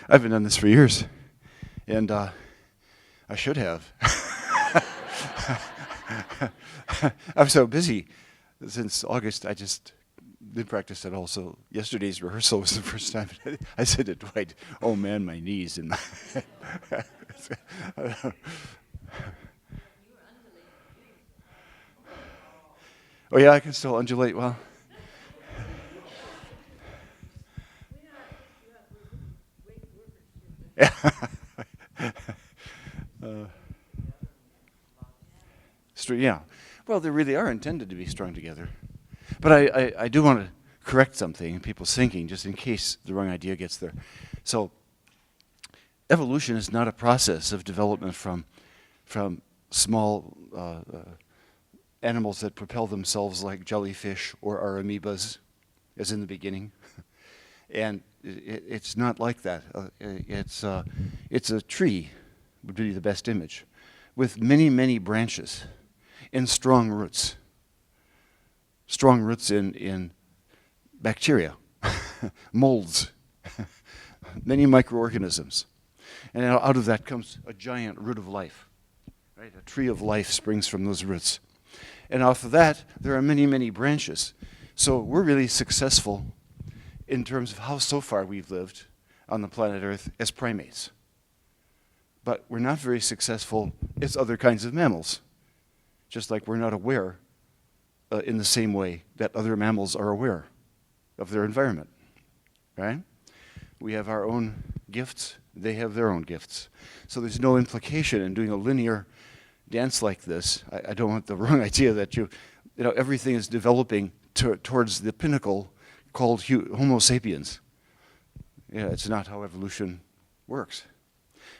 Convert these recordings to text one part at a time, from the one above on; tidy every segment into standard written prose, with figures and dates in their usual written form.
I've been on this for years, and I should have. I'm so busy since August. I just didn't practice at all. So yesterday's rehearsal was the first time I said to Dwight, "Oh man, my knees and my." Oh yeah, I can still undulate well. Yeah. Well, they really are intended to be strung together. But I do want to correct something in people's thinking, just in case the wrong idea gets there. So, evolution is not a process of development from small animals that propel themselves like jellyfish or our amoebas, as in the beginning. And it's not like that. It's a tree, would be the best image, with many, many branches and strong roots. Strong roots in bacteria, molds, many microorganisms. And out of that comes a giant root of life. Right? A tree of life springs from those roots. And off of that, there are many, many branches. So we're really successful in terms of how so far we've lived on the planet Earth as primates. But we're not very successful as other kinds of mammals, just like we're not aware in the same way that other mammals are aware of their environment, right? We have our own gifts, they have their own gifts. So there's no implication in doing a linear dance like this. I don't want the wrong idea that everything is developing towards the pinnacle called Homo sapiens. Yeah, it's not how evolution works.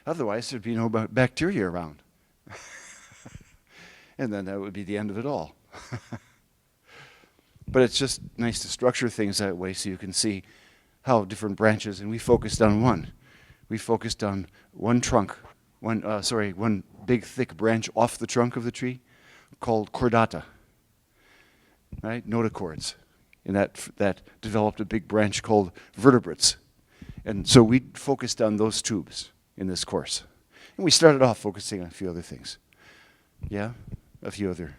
Otherwise, there'd be no bacteria around. And then that would be the end of it all. But it's just nice to structure things that way so you can see how different branches, and we focused on one. We focused on one trunk, one big thick branch off the trunk of the tree called chordata, right? Notochords. And that developed a big branch called vertebrates. And so we focused on those tubes in this course. And we started off focusing on a few other things. Yeah, a few other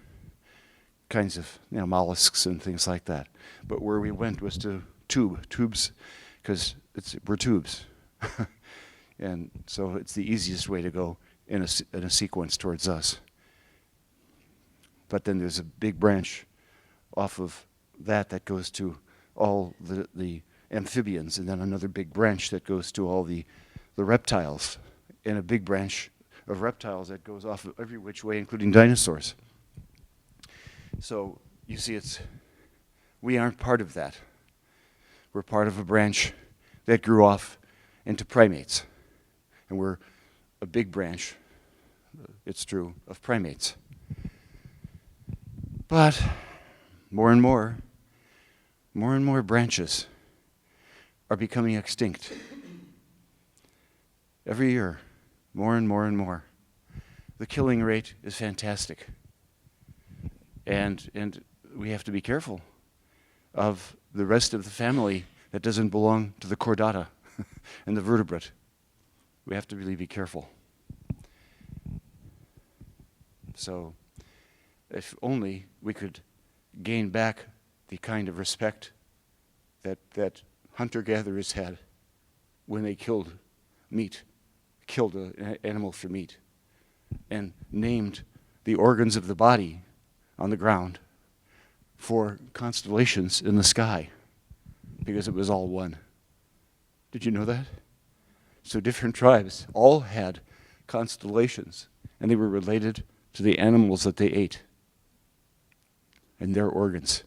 kinds of mollusks and things like that. But where we went was to tubes, because we're tubes. And so it's the easiest way to go in a sequence towards us. But then there's a big branch off of that goes to all the amphibians, and then another big branch that goes to all the reptiles, and a big branch of reptiles that goes off of every which way, including dinosaurs. So you see, we aren't part of that. We're part of a branch that grew off into primates, and we're a big branch, it's true, of primates. But more and more branches are becoming extinct. Every year, more and more and more. The killing rate is fantastic. And we have to be careful of the rest of the family that doesn't belong to the chordata and the vertebrate. We have to really be careful. So, if only we could gain back the kind of respect that hunter-gatherers had when they killed an animal for meat, and named the organs of the body on the ground for constellations in the sky, because it was all one. Did you know that? So different tribes all had constellations, and they were related to the animals that they ate. and their organs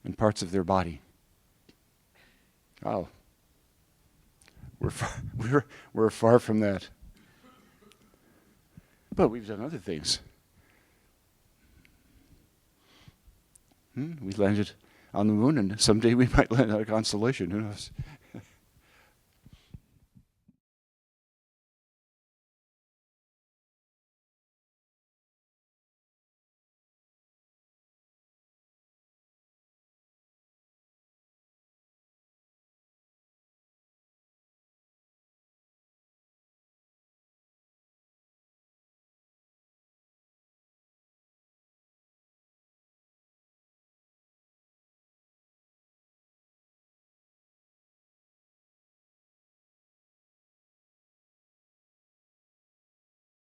and parts of their body. Oh, we're far from that. But we've done other things. We landed on the moon, and someday we might land on a constellation. Who knows?